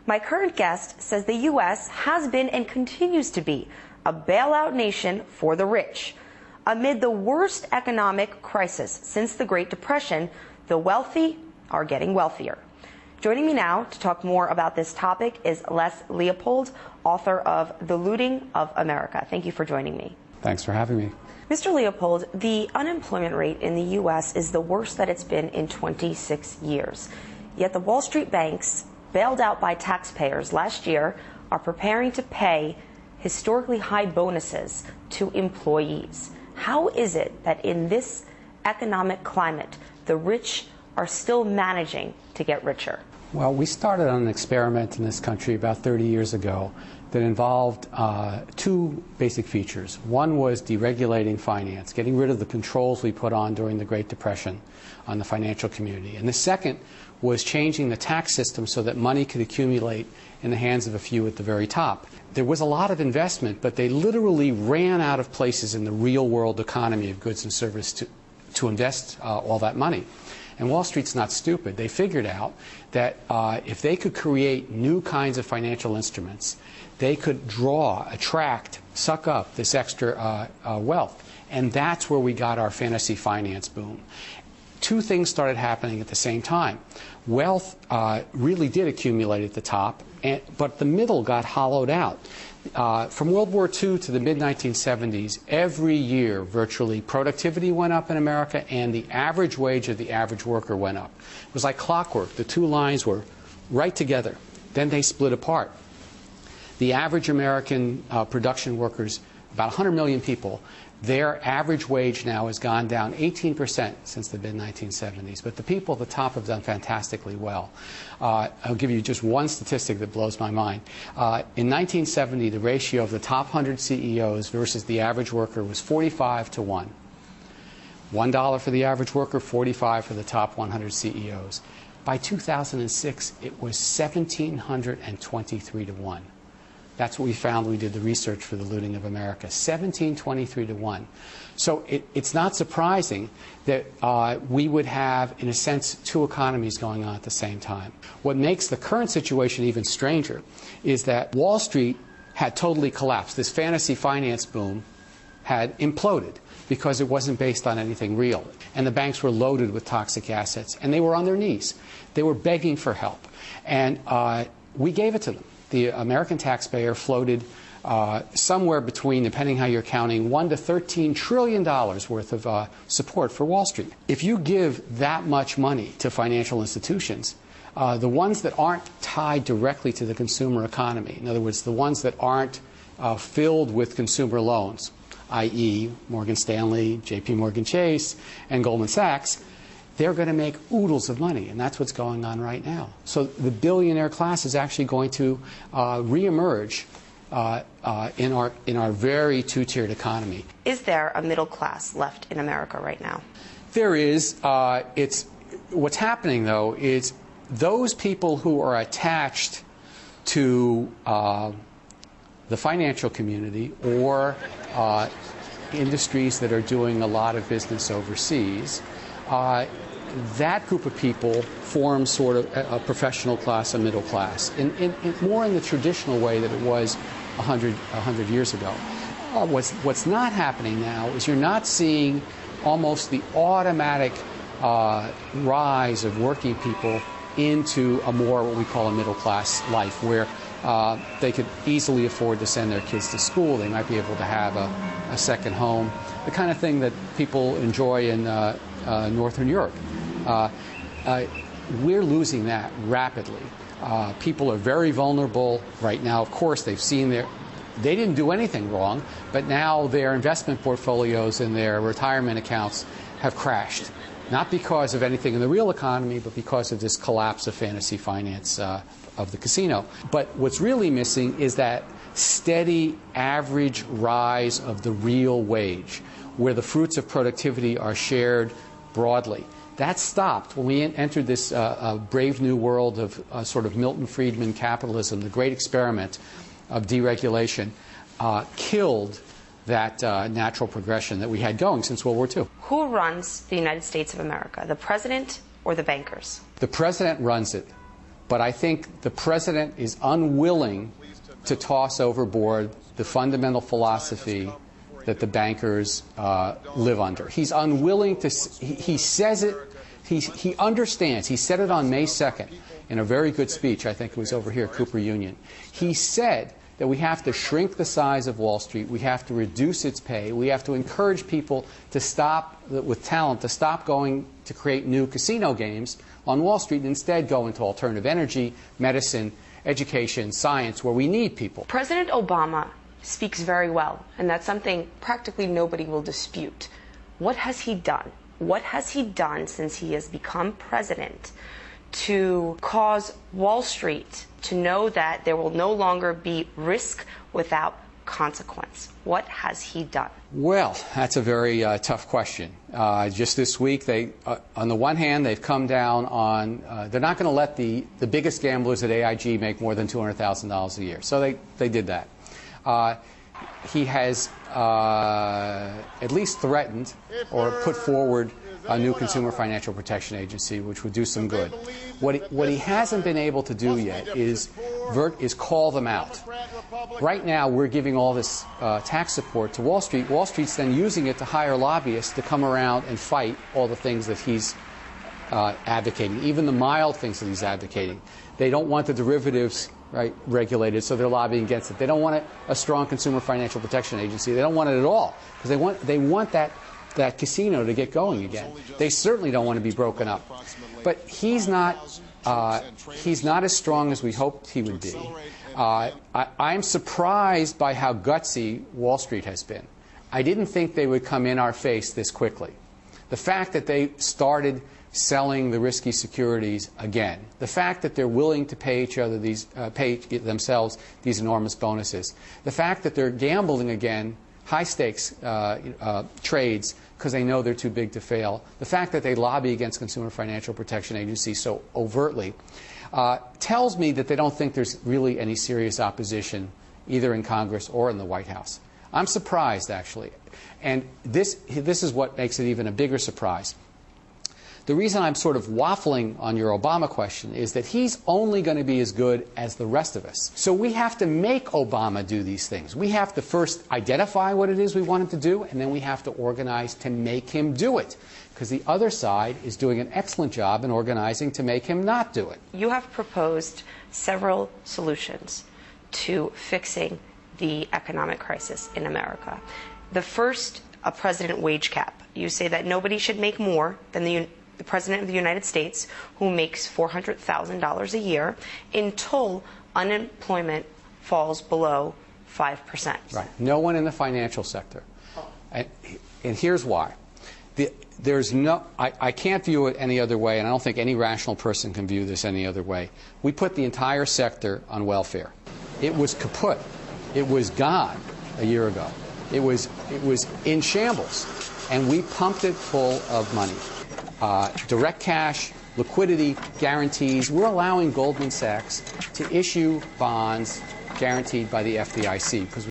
My current guest says the U.S. has been and continues to be a bailout nation for the rich. Amid the worst economic crisis since the Great Depression, the wealthy are getting wealthier. Joining me now to talk more about this topic is Les Leopold, author of The Looting of America. Thank you for joining me. Thanks for having me. Mr. Leopold, the unemployment rate in the U.S. is the worst that it's been in 26 years. Yet the Wall Street banks, bailed out by taxpayers last year, are preparing to pay historically high bonuses to employees. How is it that in this economic climate, the rich are still managing to get richer? Well, we started on an experiment in this country about 30 years ago that involved two basic features. One was deregulating finance, getting rid of the controls we put on during the Great Depression on the financial community. And the second was changing the tax system so that money could accumulate in the hands of a few at the very top. There was a lot of investment, but they literally ran out of places in the real world economy of goods and services to invest all that money. And Wall Street's not stupid. They figured out that if they could create new kinds of financial instruments, they could draw, attract, suck up this extra wealth. And that's where we got our fantasy finance boom. Two things started happening at the same time. Wealth really did accumulate at the top, but the middle got hollowed out. From World War II to the mid-1970s, every year virtually productivity went up in America and the average wage of the average worker went up. It was like clockwork. The two lines were right together. Then they split apart. The average American production workers, about 100 million people, their average wage now has gone down 18% since the mid-1970s. But the people at the top have done fantastically well. I'll give you just one statistic that blows my mind. In 1970, the ratio of the top 100 CEOs versus the average worker was 45 to 1. $1 for the average worker, 45 for the top 100 CEOs. By 2006, it was 1,723 to 1. That's what we found when we did the research for The Looting of America, 1723 to 1. So it's not surprising that we would have, in a sense, two economies going on at the same time. What makes the current situation even stranger is that Wall Street had totally collapsed. This fantasy finance boom had imploded because it wasn't based on anything real. And the banks were loaded with toxic assets, and they were on their knees. They were begging for help. And we gave it to them. The American taxpayer floated somewhere between, depending how you're counting, $1 to $13 trillion worth of support for Wall Street. If you give that much money to financial institutions, the ones that aren't tied directly to the consumer economy, in other words, the ones that aren't filled with consumer loans, i.e. Morgan Stanley, J.P. Morgan Chase, and Goldman Sachs, they're going to make oodles of money, and that's what's going on right now. So the billionaire class is actually going to reemerge in our very two-tiered economy. Is there a middle class left in America right now? There is. What's happening, though, is those people who are attached to the financial community or industries that are doing a lot of business overseas, that group of people forms sort of a professional class, a middle class, more in the traditional way that it was 100 years ago. What's not happening now is you're not seeing almost the automatic rise of working people into a more what we call a middle class life, where they could easily afford to send their kids to school. They might be able to have a second home, the kind of thing that people enjoy in Northern Europe. We're losing that rapidly. People are very vulnerable right now. Of course, they didn't do anything wrong, but now their investment portfolios and their retirement accounts have crashed. Not because of anything in the real economy, but because of this collapse of fantasy finance of the casino. But what's really missing is that steady average rise of the real wage, where the fruits of productivity are shared broadly. That stopped when we entered this brave new world of sort of Milton Friedman capitalism. The great experiment of deregulation killed that natural progression that we had going since World War II. Who runs the United States of America, the president or the bankers? The president runs it But I think the president is unwilling to toss overboard the fundamental philosophy that the bankers live under. He's unwilling to, he says it, he understands. He said it on May 2nd in a very good speech. I think it was over here at Cooper Union. He said that we have to shrink the size of Wall Street. We have to reduce its pay. We have to encourage people to stop, with talent, to stop going to create new casino games on Wall Street and instead go into alternative energy, medicine, education, science, where we need people. President Obama speaks very well, and that's something practically nobody will dispute. What has he done? What has he done since he has become president to cause Wall Street to know that there will no longer be risk without consequence? What has he done? Well, that's a very tough question. Just this week, they, on the one hand, they've come down on, they're not going to let the biggest gamblers at AIG make more than $200,000 a year. So they did that. He has at least threatened or put forward a new Consumer Financial Protection Agency, which would do some good. What he hasn't been able to do yet is call them out. Right now, we're giving all this tax support to Wall Street. Wall Street's then using it to hire lobbyists to come around and fight all the things that he's advocating, even the mild things that he's advocating. They don't want the derivatives regulated, so they're lobbying against it. They don't want a strong Consumer Financial Protection Agency. They don't want it at all, because they want that casino to get going again. They certainly don't want to be broken up. But he's not as strong as we hoped he would be. I'm surprised by how gutsy Wall Street has been. I didn't think they would come in our face this quickly. The fact that they started selling the risky securities again, the fact that they're willing to pay each other pay themselves these enormous bonuses, the fact that they're gambling again, high stakes trades because they know they're too big to fail, the fact that they lobby against Consumer Financial Protection Agency so overtly, tells me that they don't think there's really any serious opposition either in Congress or in the White House. I'm surprised, actually. And this is what makes it even a bigger surprise. The reason I'm sort of waffling on your Obama question is that he's only going to be as good as the rest of us. So we have to make Obama do these things. We have to first identify what it is we want him to do, and then we have to organize to make him do it. Because the other side is doing an excellent job in organizing to make him not do it. You have proposed several solutions to fixing the economic crisis in America. The first, a president wage cap. You say that nobody should make more than the President of the United States, who makes $400,000 a year, until unemployment falls below 5%. Right. No one in the financial sector. And here's why. There's no, I can't view it any other way, and I don't think any rational person can view this any other way. We put the entire sector on welfare. It was kaput. It was gone a year ago. It was in shambles, and we pumped it full of money. Direct cash, liquidity, guarantees. We're allowing Goldman Sachs to issue bonds guaranteed by the FDIC because